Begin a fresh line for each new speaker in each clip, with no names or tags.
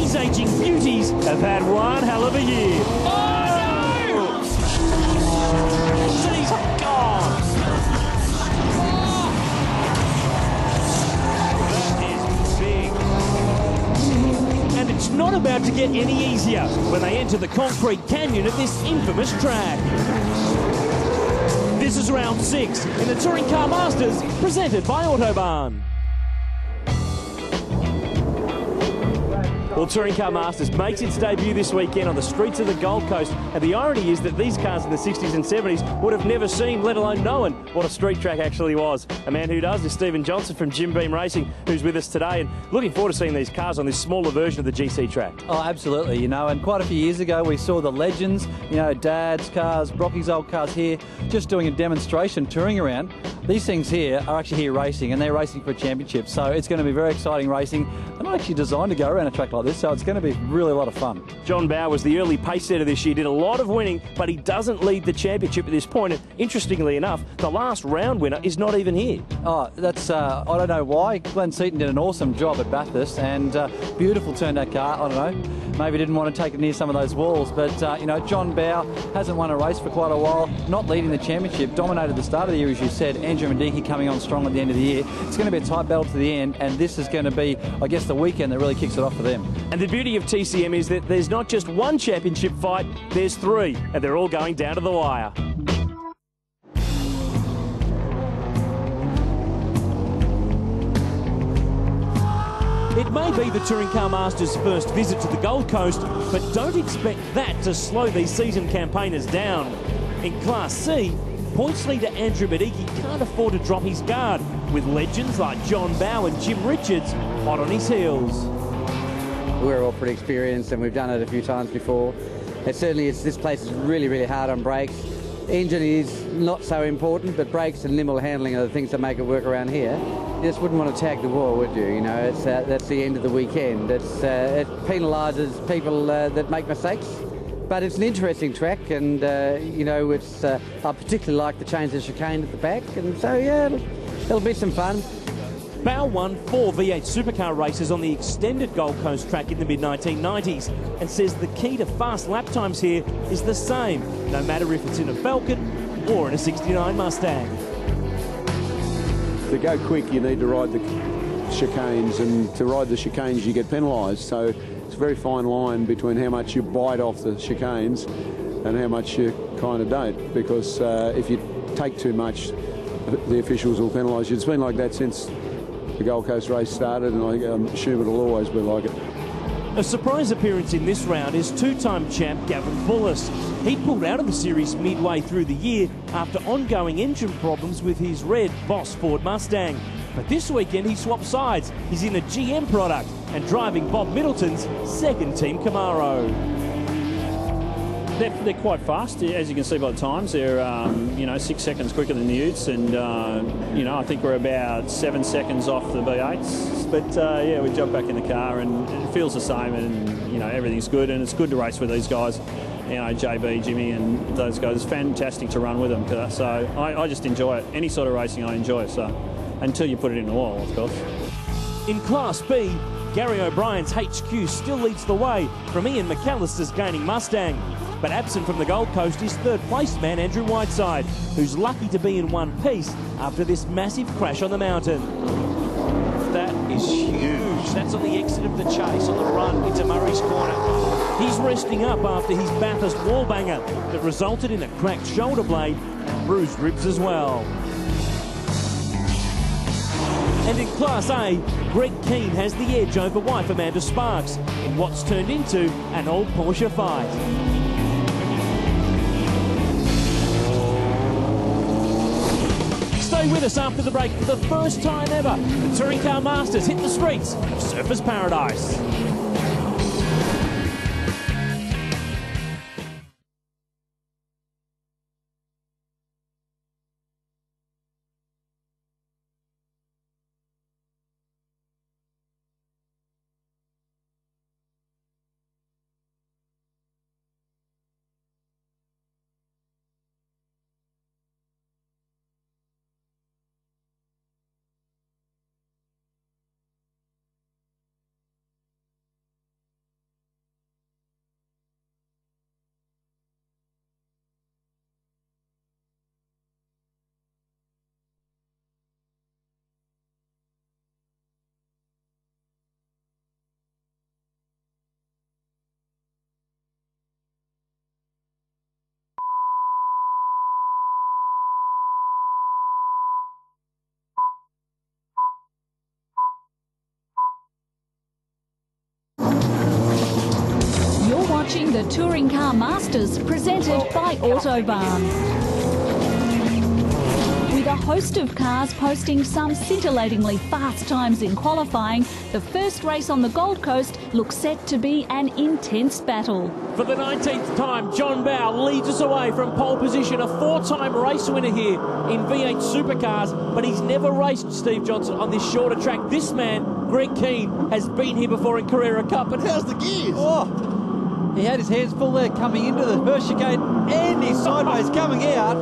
These aging beauties have had one hell of a year. Oh, no! She's gone. That is big. And it's not about to get any easier when they enter the concrete canyon of this infamous track. This is round 6 in the Touring Car Masters, presented by Autobarn. Well, Touring Car Masters makes its debut this weekend on the streets of the Gold Coast, and the irony is that these cars in the 60s and 70s would have never seen, let alone known, what a street track actually was. A man who does is Stephen Johnson from Jim Beam Racing, who's with us today, and looking forward to seeing these cars on this smaller version of the GC track.
Oh, absolutely, you know, and quite a few years ago we saw the legends, you know, Dad's cars, Brocky's old cars here, just doing a demonstration, touring around. These things here are actually here racing, and they're racing for a championship, so it's going to be very exciting racing. They're not actually designed to go around a track like this, so it's going to be really a lot of fun.
John Bowe was the early pace setter this year, did a lot of winning, but he doesn't lead the championship at this point. And interestingly enough, the last round winner is not even here.
Oh, that's, I don't know why. Glenn Seaton did an awesome job at Bathurst, and beautiful turned that car. I don't know, maybe didn't want to take it near some of those walls, but you know, John Bowe hasn't won a race for quite a while, not leading the championship, dominated the start of the year, as you said. Andrew Mediki coming on strong at the end of the year. It's going to be a tight battle to the end, and this is going to be, I guess, the weekend that really kicks it off for them.
And the beauty of TCM is that there's not just one championship fight, there's 3, and they're all going down to the wire. It may be the Touring Car Masters' first visit to the Gold Coast, but don't expect that to slow these seasoned campaigners down. In Class C, points leader Andrew Mediki can't afford to drop his guard, with legends like John Bowe and Jim Richards hot on his heels.
We're all pretty experienced and we've done it a few times before. This place is really hard on brakes. Engine is not so important, but brakes and nimble handling are the things that make it work around here. You just wouldn't want to tag the wall, would you? You know, that's the end of the weekend. It penalises people that make mistakes. But it's an interesting track, and you know, I particularly like the change of chicane at the back, and so yeah, it'll be some fun.
Bowe won 4 V8 supercar races on the extended Gold Coast track in the mid-1990s and says the key to fast lap times here is the same, no matter if it's in a Falcon or in a 69 Mustang.
To go quick, you need to ride the chicanes, and to ride the chicanes, you get penalised. So it's a very fine line between how much you bite off the chicanes and how much you kind of don't, because if you take too much, the officials will penalise you. It's been like that since the Gold Coast race started, and I'm assuming it'll always be like it.
A surprise appearance in this round is two-time champ Gavin Bullis. He pulled out of the series midway through the year after ongoing engine problems with his red Boss Ford Mustang. But this weekend he swapped sides. He's in a GM product and driving Bob Middleton's second team Camaro.
They're quite fast, as you can see by the times. They're, you know, 6 seconds quicker than the Utes, and, you know, I think we're about 7 seconds off the V8s. But, yeah, we jump back in the car, and it feels the same, and, you know, everything's good, and it's good to race with these guys. You know, JB, Jimmy, and those guys. It's fantastic to run with them. So I just enjoy it. Any sort of racing I enjoy, so until you put it in the wall, of course.
In Class B, Gary O'Brien's HQ still leads the way from Ian McAllister's gaining Mustang. But absent from the Gold Coast is third-place man Andrew Whiteside, who's lucky to be in one piece after this massive crash on the mountain. That is huge. That's on the exit of the chase on the run into Murray's Corner. He's resting up after his Bathurst wall banger that resulted in a cracked shoulder blade and bruised ribs as well. And in Class A, Greg Keane has the edge over wife Amanda Sparks in what's turned into an old Porsche fight. Stay with us after the break. For the first time ever, the Touring Car Masters hit the streets of Surfers Paradise.
the Touring Car Masters presented by Autobarn. With a host of cars posting some scintillatingly fast times in qualifying, the first race on the Gold Coast looks set to be an intense battle.
For the 19th time, John Bowe leads us away from pole position, a 4-time race winner here in V8 supercars, but he's never raced, Steve Johnson, on this shorter track. This man, Greg Keane, has been here before in Carrera Cup, and how's the gears?
Oh, he had his hands full there coming into the first chicane, and he's sideways coming out.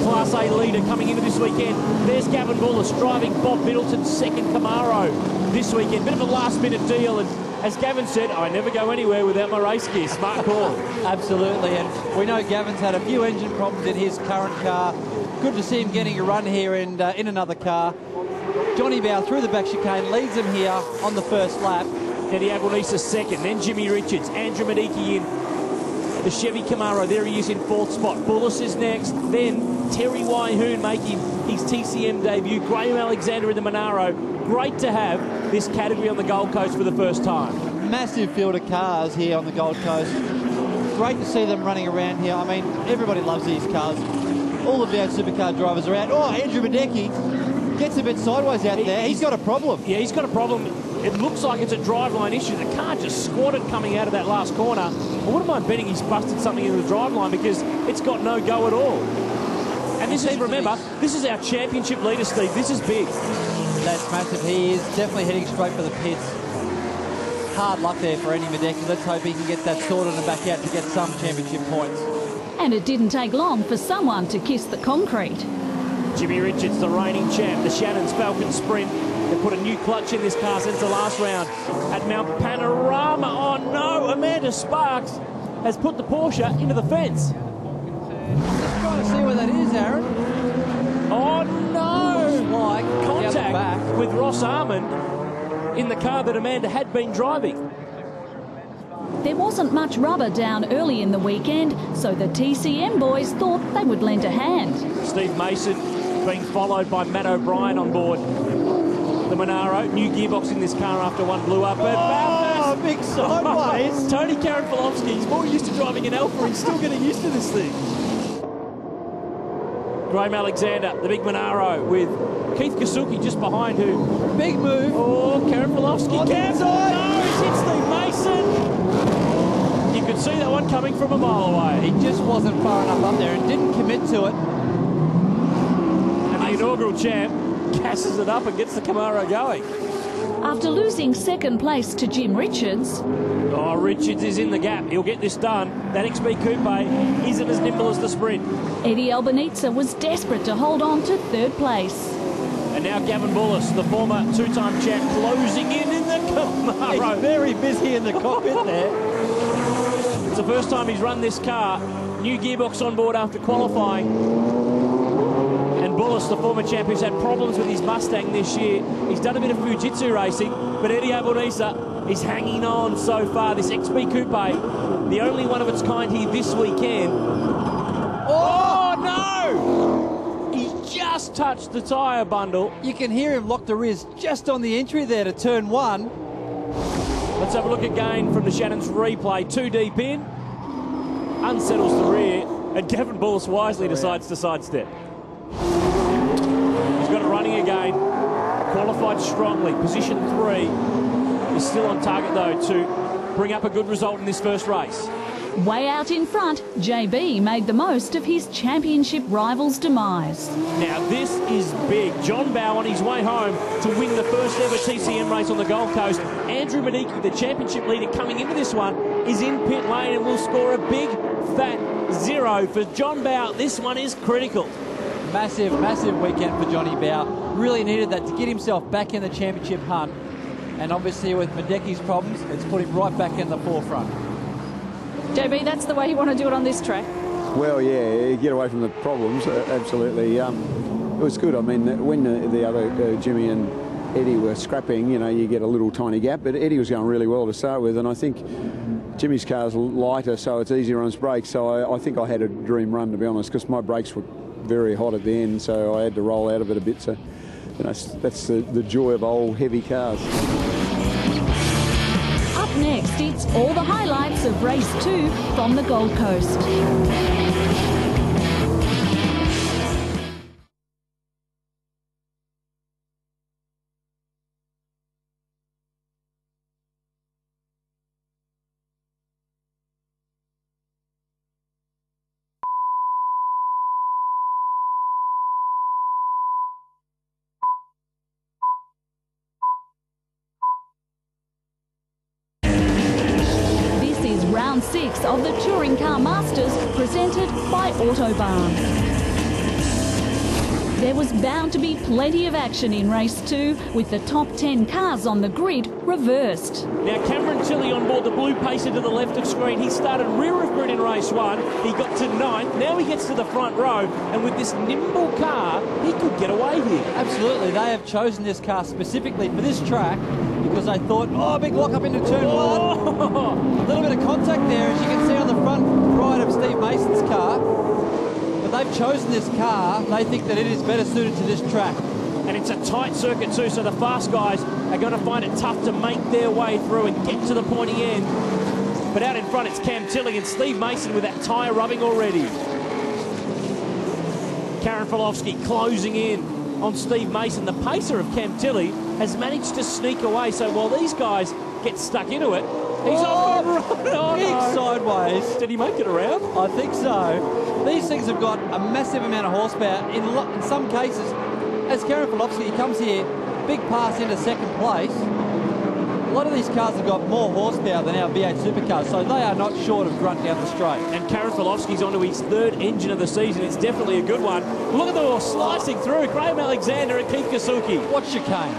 Class A leader coming into this weekend. There's Gavin Bullis driving Bob Middleton's second Camaro this weekend. Bit of a last-minute deal, and as Gavin said, I never go anywhere without my race gear. Smart call.
Absolutely, and we know Gavin's had a few engine problems in his current car. Good to see him getting a run here and in another car. Johnny Bowe through the back chicane, leads him here on the first lap.
Eddie Aguilera second, then Jimmy Richards, Andrew Medicki in the Chevy Camaro. There he is in fourth spot. Bullis is next, then Terry Wyhoon making his TCM debut. Graham Alexander in the Monaro. Great to have this category on the Gold Coast for the first time.
Massive field of cars here on the Gold Coast. Great to see them running around here. I mean, everybody loves these cars. All of the supercar drivers are out. Oh, Andrew Medicki gets a bit sideways out there. He's got a problem.
Yeah, he's got a problem. It looks like it's a driveline issue. The car just squatted coming out of that last corner. I wouldn't mind betting he's busted something in the driveline because it's got no go at all. And this is, remember, this is our championship leader, Steve. This is big.
That's massive. He is definitely heading straight for the pits. Hard luck there for Andy Medicki. Let's hope he can get that sorted and back out to get some championship points.
And it didn't take long for someone to kiss the concrete.
Jimmy Richards, the reigning champ, the Shannon's Falcon Sprint. They put a new clutch in this car since the last round at Mount Panorama. Oh no, Amanda Sparks has put the Porsche into the fence.
Just trying to see where that is, Aaron.
Oh no!
Like
contact with Ross Armand in the car that Amanda had been driving.
There wasn't much rubber down early in the weekend, so the TCM boys thought they would lend a hand.
Steve Mason being followed by Matt O'Brien on board the Monaro. New gearbox in this car after one blew up.
Oh, big sideways.
Tony Karanfilovsky, he's more used to driving an Alfa. He's still getting used to this thing. Graham Alexander, the big Monaro, with Keith Kasuki just behind who.
Big move.
Oh, Karanfilovsky.
On the inside.
No, he's hit Steve Mason. You could see that one coming from a mile away.
He just wasn't far enough up there and didn't commit to it.
And the inaugural champ gasses it up and gets the Camaro going.
After losing second place to Jim Richards.
Oh, Richards is in the gap. He'll get this done. That XB Coupe isn't as nimble as the Sprint.
Eddie Albanese was desperate to hold on to third place.
And now Gavin Bullis, the former two-time champ, closing in the Camaro.
He's very busy in the cockpit there.
It's the first time he's run this car. New gearbox on board after qualifying. And Bullis, the former champ, who's had problems with his Mustang this year. He's done a bit of Fujitsu racing, but Eddie Albanese is hanging on so far. This XB Coupe, the only one of its kind here this weekend. Oh, no! He's just touched the tyre bundle.
You can hear him lock the rears just on the entry there to turn one.
Let's have a look again from the Shannon's replay. Too deep in, unsettles the rear, and Gavin Bullis wisely decides to sidestep. He's got it running again, qualified strongly, position 3. Is still on target though to bring up a good result in this first race.
Way out in front, JB made the most of his championship rival's demise.
Now this is big. John Bowe on his way home to win the first ever TCM race on the Gold Coast. Andrew Medicki, the championship leader coming into this one, is in pit lane and will score a big fat 0 for John Bowe. This one is critical.
Massive, massive weekend for Johnny Bowe. Really needed that to get himself back in the championship hunt. And obviously with Medecki's problems, it's put him right back in the forefront.
JB, that's the way you want to do it on this track?
Well, yeah, you get away from the problems, absolutely. It was good. I mean, when the other Jimmy and Eddie were scrapping, you know, you get a little tiny gap, but Eddie was going really well to start with, and I think Jimmy's car's lighter, so it's easier on his brakes, so I think I had a dream run, to be honest, because my brakes were very hot at the end, so I had to roll out of it a bit, so you know, that's the joy of old heavy cars.
Up Up next, it's all the highlights of race 2 from the Gold Coast. Round 6 of the Touring Car Masters, presented by Autobarn. There was bound to be plenty of action in race 2, with the top 10 cars on the grid reversed.
Now Cameron Tilley on board the blue pacer to the left of screen. He started rear of grid in race 1. He got to 9th. Now he gets to the front row, and with this nimble car, he could get away here.
Absolutely. They have chosen this car specifically for this track because they thought, oh, big lock up into turn 1. A little bit of contact there, as you can see on the front right of Steve Mason's car. But they've chosen this car. They think that it is better suited to this track.
And it's a tight circuit too, so the fast guys are going to find it tough to make their way through and get to the pointy end. But out in front, it's Cam Tilley and Steve Mason with that tyre rubbing already. Karen Filofsky closing in on Steve Mason. The pacer of Cam Tilley has managed to sneak away, so while these guys get stuck into it, he's off the road. Oh,
big
no.
sideways.
Did he make it around?
I think so. These things have got a massive amount of horsepower. In some cases, as Karen Filofsky comes here, big pass into second place. A lot of these cars have got more horsepower than our V8 supercars, so they are not short of grunt down the straight.
And Karen Filofsky's onto his 3rd engine of the season. It's definitely a good one. Look at the horse slicing through. Graham Alexander and Keith Kasuki.
What chicane?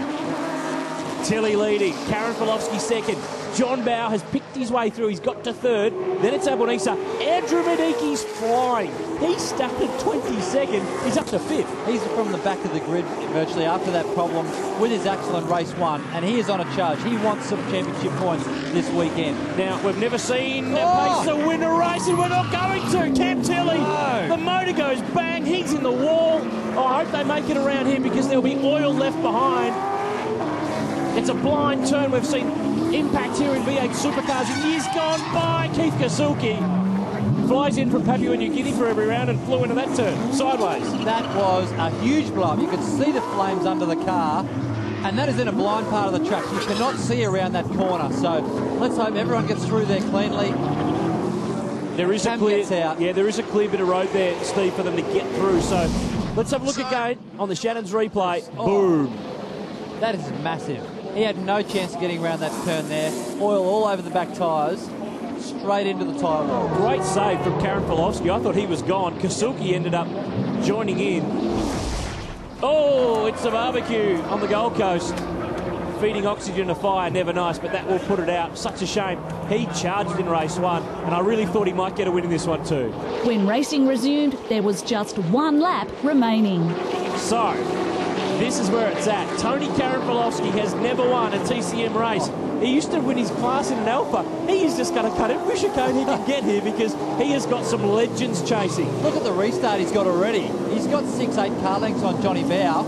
Tilly leading. Karen Filofsky 2nd. John Bow has picked his way through. He's got to 3rd. Then it's Albanese. Andrew Mediki's flying. He started 22nd. He's up to 5th.
He's from the back of the grid virtually after that problem with his axle in race 1, and he is on a charge. He wants some championship points this weekend.
Now, we've never seen a pacer win a race, and we're not going to. Cam Tilley, the motor goes bang. He's in the wall. Oh, I hope they make it around here because there'll be oil left behind. It's a blind turn. We've seen impact here in V8 supercars in years gone by. Keith Kasuki flies in from Papua New Guinea for every round and flew into that turn, sideways.
That was a huge blow up. You could see the flames under the car, and that is in a blind part of the track. You cannot see around that corner, so let's hope everyone gets through there cleanly.
There is a clear, there is a clear bit of road there, Steve, for them to get through. So let's have a look again on the Shannon's replay. Boom.
That is massive. He had no chance of getting around that turn there. Oil all over the back tyres, straight into the tyre roll.
Great save from Karen Filofsky. I thought he was gone. Kasuki ended up joining in. Oh, it's a barbecue on the Gold Coast. Feeding oxygen to fire, never nice, but that will put it out. Such a shame. He charged in race 1, and I really thought he might get a win in this one too.
When racing resumed, there was just 1 lap remaining.
So, this is where it's at. Tony Karen Filofsky has never won a TCM race. He used to win his class in an Alpha. He is just going to cut every chicane he can get here because he has got some legends chasing.
Look at the restart he's got already. He's got 6-8 car lengths on Johnny Bow.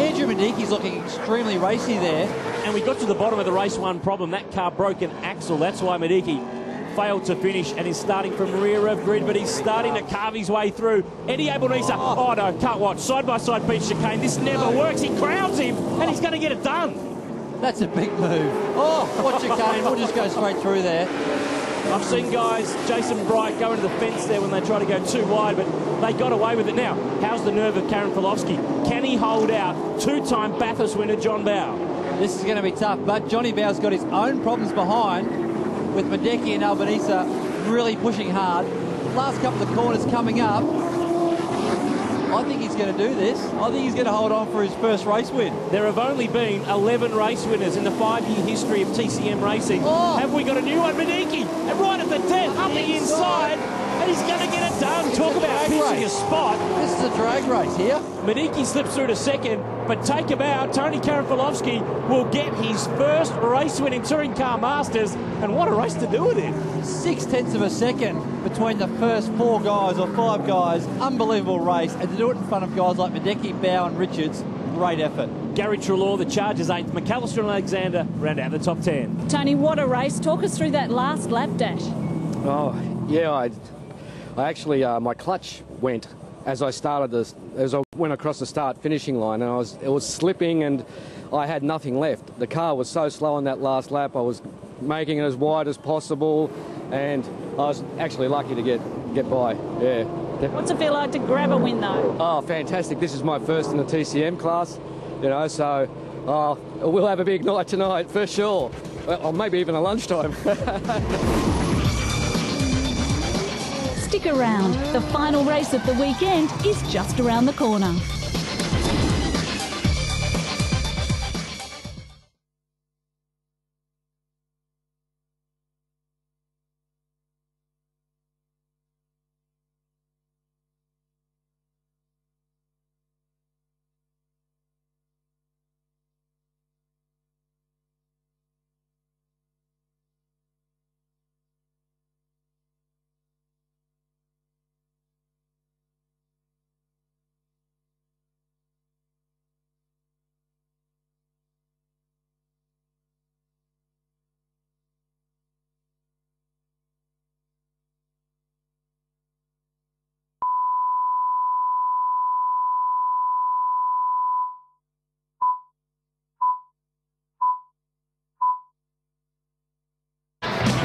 Andrew Mediki's looking extremely racy there.
And we got to the bottom of the race 1 problem. That car broke an axle. That's why Mediki failed to finish and is starting from rear of grid, but he's starting to carve his way through. Eddie Abelnisa, oh no, can't watch. Side-by-side beach chicane. This never works. He crowds him, and he's going to get it done.
That's a big move. Oh, what chicane. We'll just go straight through there.
I've seen guys, Jason Bright, go into the fence there when they try to go too wide, but they got away with it. Now, how's the nerve of Karen Filofsky? Can he hold out 2-time Bathurst winner John Bow?
This is going to be tough, but Johnny Bow's got his own problems behind, with Medeki and Albanese really pushing hard. Last couple of corners coming up. I think he's going to do this. I think he's going to hold on for his first race win.
There have only been 11 race winners in the 5-year history of TCM racing. Have we got a new one? Medeki, and right at the 10, up the inside, and he's going to get it done. Talk about pitching a spot.
This is a drag race here.
Medeki slips through to 2nd, but take him out. Tony Karen Filofsky will get his first race win in Touring Car Masters, and what a race to do it in.
0.6 of a second between the first 4 guys or 5 guys. Unbelievable race, and to do it in front of guys like Medeki, Bow and Richards, great effort.
Gary Trelaw, the Chargers 8th. McAllister and Alexander round out the top 10.
Tony, what a race. Talk us through that last lap dash.
Oh, yeah, I actually, my clutch went as I went across the start-finishing line, and it was slipping and I had nothing left. The car was so slow on that last lap. I was making it as wide as possible, and I was actually lucky to get by. Yeah.
What's it feel like to grab a win, though?
Oh, fantastic. This is my first in the TCM class, so we'll have a big night tonight for sure. Or maybe even a lunchtime.
Stick around. The final race of the weekend is just around the corner.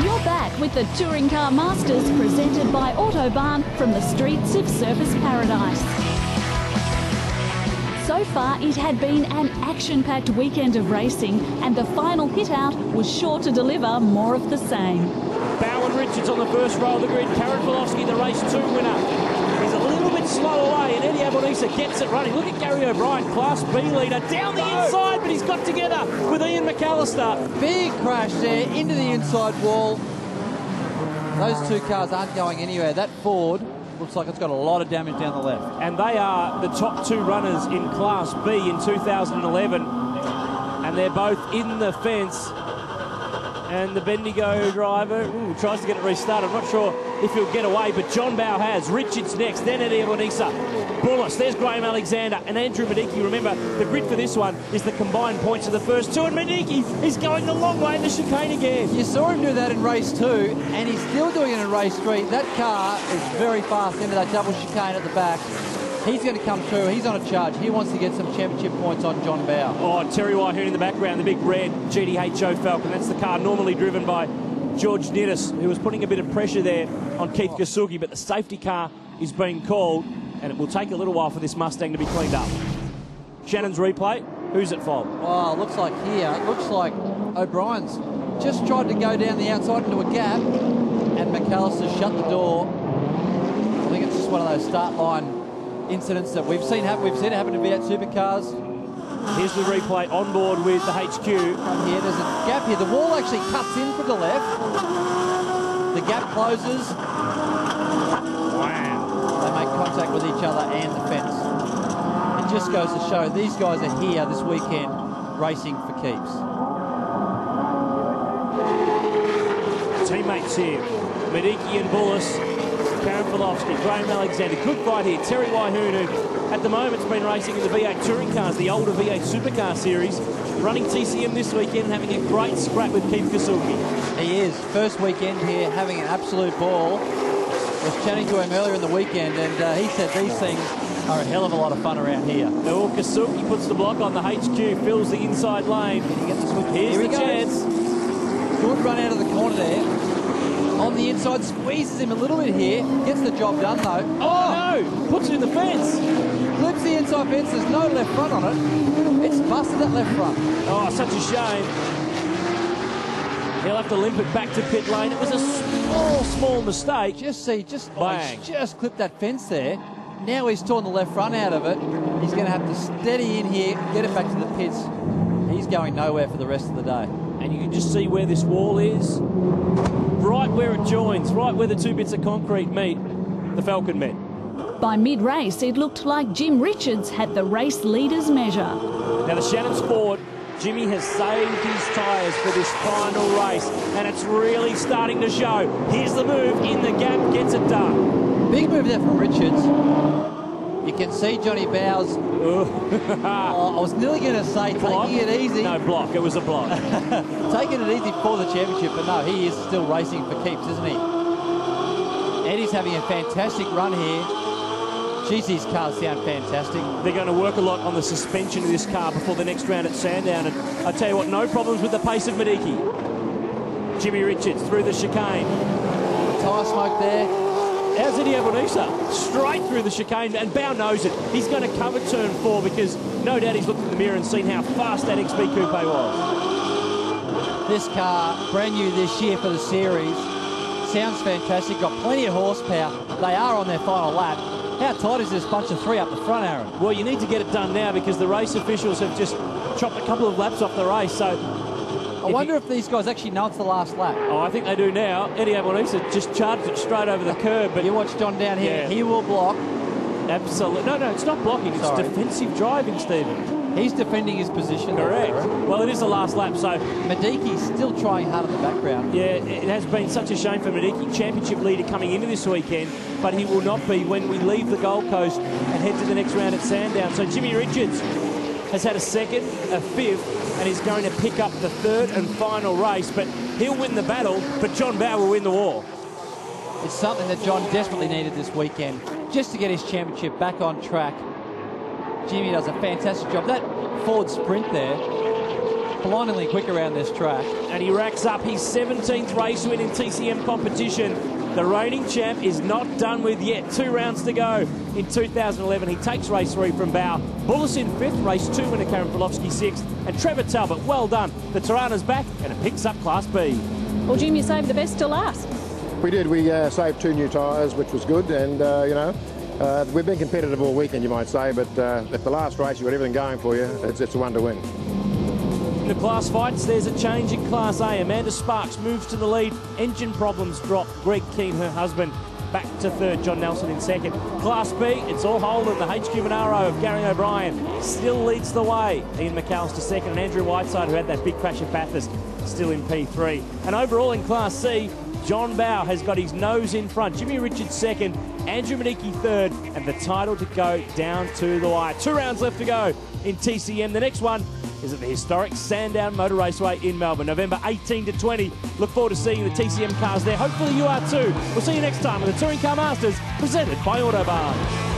You're back with the Touring Car Masters presented by Autobarn from the streets of Surfers Paradise. So far, it had been an action-packed weekend of racing, and the final hit-out was sure to deliver more of the same.
Bowen Richards on the first row of the grid. Karen Filofsky, the race 2 winner. He's a little bit slow away, and Eddie Abonisa gets it running. Look at Gary O'Brien, Class B leader, down the inside, but he's got together with Ian McAllister.
Big crash there into the inside wall. Those two cars aren't going anywhere. That Ford looks like it's got a lot of damage down the left.
And they are the top 2 runners in Class B in 2011. And they're both in the fence. And the Bendigo driver tries to get it restarted. I'm not sure if he'll get away, but John Bowe has. Richards next, then Eddie Abonisa. Bullis, there's Graham Alexander and Andrew Medicki. Remember, the grid for this one is the combined points of the first 2, and Medicki is going the long way in the chicane again.
You saw him do that in race 2, and he's still doing it in race 3. That car is very fast into that double chicane at the back. He's going to come through. He's on a charge. He wants to get some championship points on John Bowe.
Oh, Terry Whitehoon in the background, the big red GTHO Falcon. That's the car normally driven by George Nittis, who was putting a bit of pressure there on Keith Kasugi, but the safety car is being called, and it will take a little while for this Mustang to be cleaned up. Shannon's replay. Who's at fault?
Oh, looks like here. It looks like O'Brien's just tried to go down the outside into a gap, and McAllister shut the door. I think it's just one of those start line incidents that we've seen happen. We've seen it happen to V8 supercars.
Here's the replay on board with the HQ.
Right here, there's a gap here. The wall actually cuts in from the left. The gap closes.
Wow.
They make contact with each other and the fence. It just goes to show these guys are here this weekend racing for keeps.
Teammates here. Medicki and Bullis. Karen Filofsky, Graham Alexander. Good fight here. Terry Whitehoon, who at the moment has been racing in the V8 touring cars, the older V8 supercar series, running TCM this weekend and having a great scrap with Keith Kasugi.
He is. First weekend here, having an absolute ball. I was chatting to him earlier in the weekend, and he said these things are a hell of a lot of fun around here.
Now, Kasugi puts the block on the HQ, fills the inside lane.
Can he get the switch?
Here's
Here
the chance.
Good run out of the corner there. On the inside, squeezes him a little bit here. Gets the job done, though.
Oh, no! Puts it in the fence.
Clips the inside fence. There's no left front on it. It's busted that left front.
Oh, such a shame. He'll have to limp it back to pit lane. It was a small mistake.
Just
bang.
Just clipped that fence there. Now he's torn the left front out of it. He's going to have to steady in here, get it back to the pits. He's going nowhere for the rest of the day.
And you can just see where this wall is. Right where it joins, right where the 2 bits of concrete meet, the Falcon met.
By mid-race, it looked like Jim Richards had the race leader's measure.
Now the Shannon's forward. Jimmy has saved his tyres for this final race, and it's really starting to show. Here's the move, in the gap, gets it done.
Big move there from Richards. You can see Johnny Bowes. I was nearly going to say
block?
taking it easy.
No, block. It was a block.
Taking it easy for the championship, but no, he is still racing for keeps, isn't he? Eddie's having a fantastic run here. Geez, these cars sound fantastic.
They're going to work a lot on the suspension of this car before the next round at Sandown. And I tell you what, no problems with the pace of Mediki. Jimmy Richards through the chicane.
Tyre smoke there.
How's Eddie Abonisa? Straight through the chicane, and Bow knows it. He's going to cover turn 4 because no doubt he's looked in the mirror and seen how fast that XB Coupe was.
This car, brand new this year for the series, sounds fantastic. Got plenty of horsepower. They are on their final lap. How tight is this bunch of 3 up the front, Aaron?
Well, you need to get it done now because the race officials have just chopped a couple of laps off the race. So
I wonder if these guys actually know it's the last lap.
Oh, I think they do now. Eddie Abonisa just charged it straight over the curb. But
you watch John down here.
Yeah.
He will block.
Absolutely. No, it's not blocking. It's defensive driving, Stephen.
He's defending his position.
Correct. Well, it is the last lap, so
Mediki's still trying hard in the background.
Yeah, it has been such a shame for Mediki, championship leader coming into this weekend, but he will not be when we leave the Gold Coast and head to the next round at Sandown. So Jimmy Richards has had a second, a fifth, and is going to pick up the third and final race, but he'll win the battle, but John Bow will win the war.
It's something that John desperately needed this weekend, just to get his championship back on track. Jimmy does a fantastic job. That forward sprint there, blindingly quick around this track.
And he racks up his 17th race win in TCM competition. The reigning champ is not done with yet. 2 rounds to go. In 2011, he takes race 3 from Bow. Bullis in 5th, race 2 winner Karen Filofsky 6th, and Trevor Talbot, well done. The Tirana's back, and it picks up Class B.
Well, Jim, you saved the best to last.
We did. We saved 2 new tyres, which was good, and, we've been competitive all weekend, you might say, but at the last race, you've got everything going for you. It's a one to win.
In the class fights, there's a change in Class A. Amanda Sparks moves to the lead. Engine problems drop. Greg Keane, her husband, back to 3rd. John Nelson in 2nd. Class B, it's all Holden. The HQ Monaro of Gary O'Brien still leads the way. Ian McAllister 2nd, and Andrew Whiteside, who had that big crash at Bathurst, still in P3. And overall in Class C, John Bow has got his nose in front. Jimmy Richards 2nd, Andrew Mediki 3rd, and the title to go down to the wire. 2 rounds left to go in TCM. The next one is at the historic Sandown Motor Raceway in Melbourne, November 18 to 20. Look forward to seeing the TCM cars there. Hopefully you are too. We'll see you next time with the Touring Car Masters, presented by Autobarn.